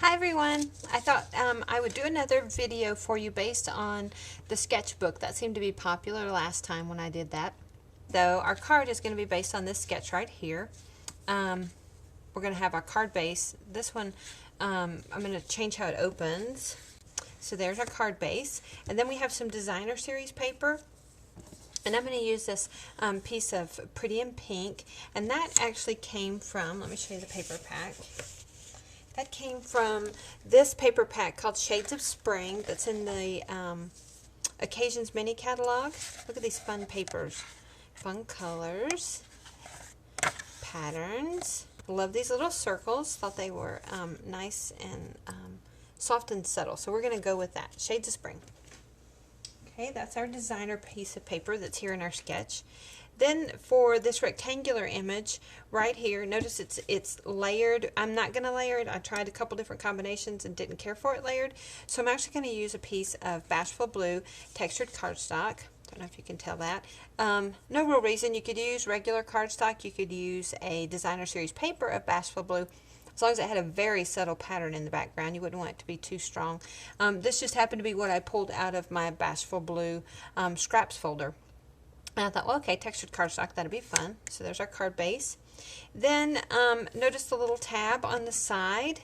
Hi everyone! I thought I would do another video for you based on the sketchbook that seemed to be popular last time when I did that. Though our card is going to be based on this sketch right here. We're going to have our card base. This one, I'm going to change how it opens. So there's our card base. And then we have some designer series paper. And I'm going to use this piece of Pretty in Pink. And that actually came from, let me show you the paper pack. That came from this paper pack called Shades of Spring that's in the Occasions mini catalog. Look at these fun papers. Fun colors. Patterns. Love these little circles. Thought they were nice and soft and subtle. So we're going to go with that. Shades of Spring. Okay, that's our designer piece of paper that's here in our sketch. Then for this rectangular image right here, notice it's layered. I'm not going to layer it. I tried a couple different combinations and didn't care for it layered. So I'm actually going to use a piece of Bashful Blue textured cardstock. Don't know if you can tell that. No real reason. You could use regular cardstock. You could use a designer series paper of Bashful Blue. As long as it had a very subtle pattern in the background, you wouldn't want it to be too strong. This just happened to be what I pulled out of my Bashful Blue scraps folder. And I thought, well, okay, textured cardstock, that'd be fun. So there's our card base. Then notice the little tab on the side.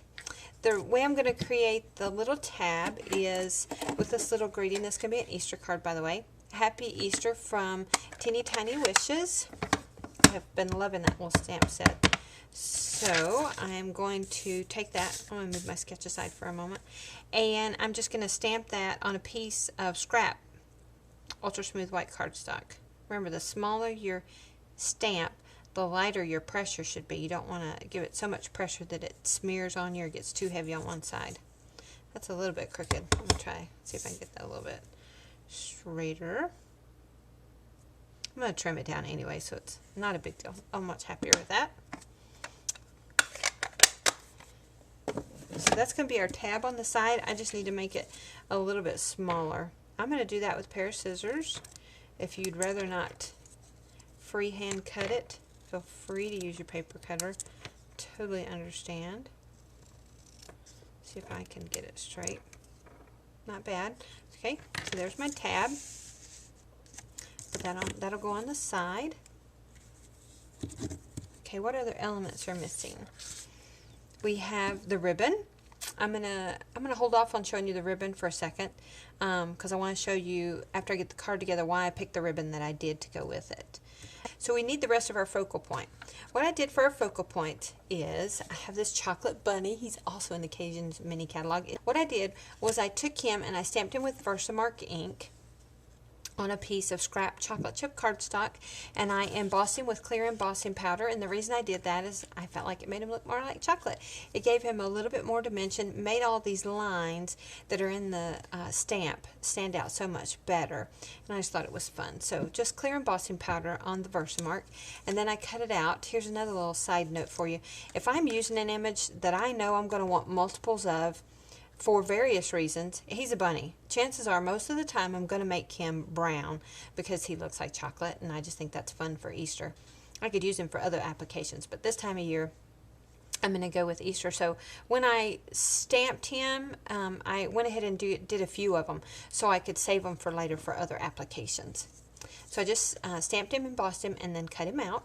The way I'm going to create the little tab is with this little greeting. This can be an Easter card, by the way. Happy Easter from Teeny Tiny Wishes. I've been loving that little stamp set. So I'm going to take that. I'm going to move my sketch aside for a moment. And I'm just going to stamp that on a piece of scrap ultra smooth white cardstock. Remember, the smaller your stamp, the lighter your pressure should be. You don't want to give it so much pressure that it smears on you or gets too heavy on one side. That's a little bit crooked. I'm going to try, see if I can get that a little bit straighter. I'm going to trim it down anyway, so it's not a big deal. I'm much happier with that. So that's going to be our tab on the side. I just need to make it a little bit smaller. I'm going to do that with a pair of scissors. If you'd rather not freehand cut it, feel free to use your paper cutter. Totally understand. See if I can get it straight. Not bad. Okay, so there's my tab. Put that on. That'll go on the side. Okay, what other elements are missing? We have the ribbon. I'm gonna hold off on showing you the ribbon for a second because I want to show you after I get the card together why I picked the ribbon that I did to go with it. So we need the rest of our focal point. What I did for our focal point is I have this chocolate bunny. He's also in the Occasions mini catalog. What I did was I took him and I stamped him with Versamark ink on a piece of scrap chocolate chip cardstock, and I embossed him with clear embossing powder. And the reason I did that is I felt like it made him look more like chocolate. It gave him a little bit more dimension, made all these lines that are in the stamp stand out so much better, and I just thought it was fun. So just clear embossing powder on the Versamark, and then I cut it out. Here's another little side note for you. If I'm using an image that I know I'm going to want multiples of, for various reasons, he's a bunny. Chances are most of the time I'm going to make him brown because he looks like chocolate, and I just think that's fun for Easter. I could use him for other applications, but this time of year I'm going to go with Easter. So when I stamped him, I went ahead and did a few of them so I could save them for later for other applications. So I just stamped him, embossed him, and then cut him out.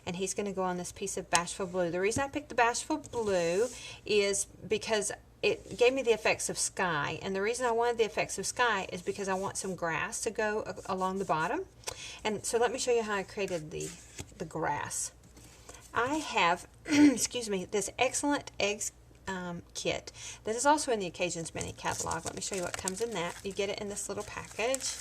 And he's going to go on this piece of Bashful Blue. The reason I picked the Bashful Blue is because it gave me the effects of sky, and the reason I wanted the effects of sky is because I want some grass to go along the bottom. And so let me show you how I created the grass. I have, excuse me, this Excellent Eggs kit that is also in the Occasions mini catalog. Let me show you what comes in that. You get it in this little package.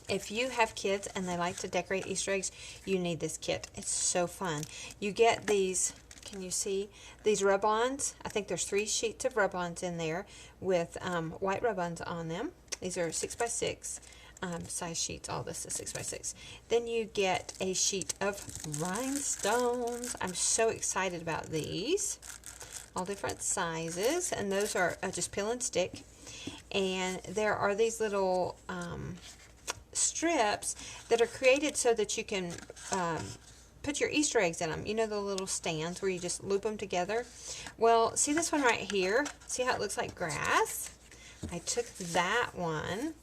If you have kids and they like to decorate Easter eggs, you need this kit. It's so fun. You get these, can you see, these rub-ons. I think there's 3 sheets of rub-ons in there with white rub-ons on them. These are 6x6 size sheets. All this is 6x6. Then you get a sheet of rhinestones. I'm so excited about these. All different sizes, and those are just peel and stick. And there are these little strips that are created so that you can put your Easter eggs in them. You know, the little stands where you just loop them together? Well, see this one right here? See how it looks like grass? I took that one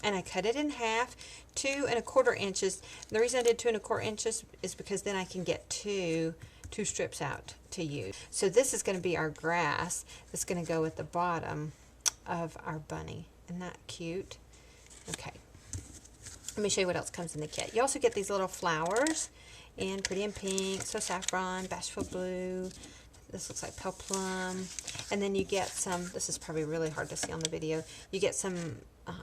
and I cut it in half, 2 1/4 inches. The reason I did 2 1/4 inches is because then I can get two strips out to use. So this is going to be our grass that's going to go at the bottom of our bunny. Isn't that cute? Okay. Let me show you what else comes in the kit. You also get these little flowers in Pretty in Pink, So Saffron, Bashful Blue. This looks like Pale Plum. And then you get some, this is probably really hard to see on the video, you get some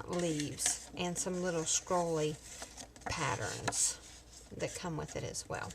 leaves and some little scrolly patterns that come with it as well.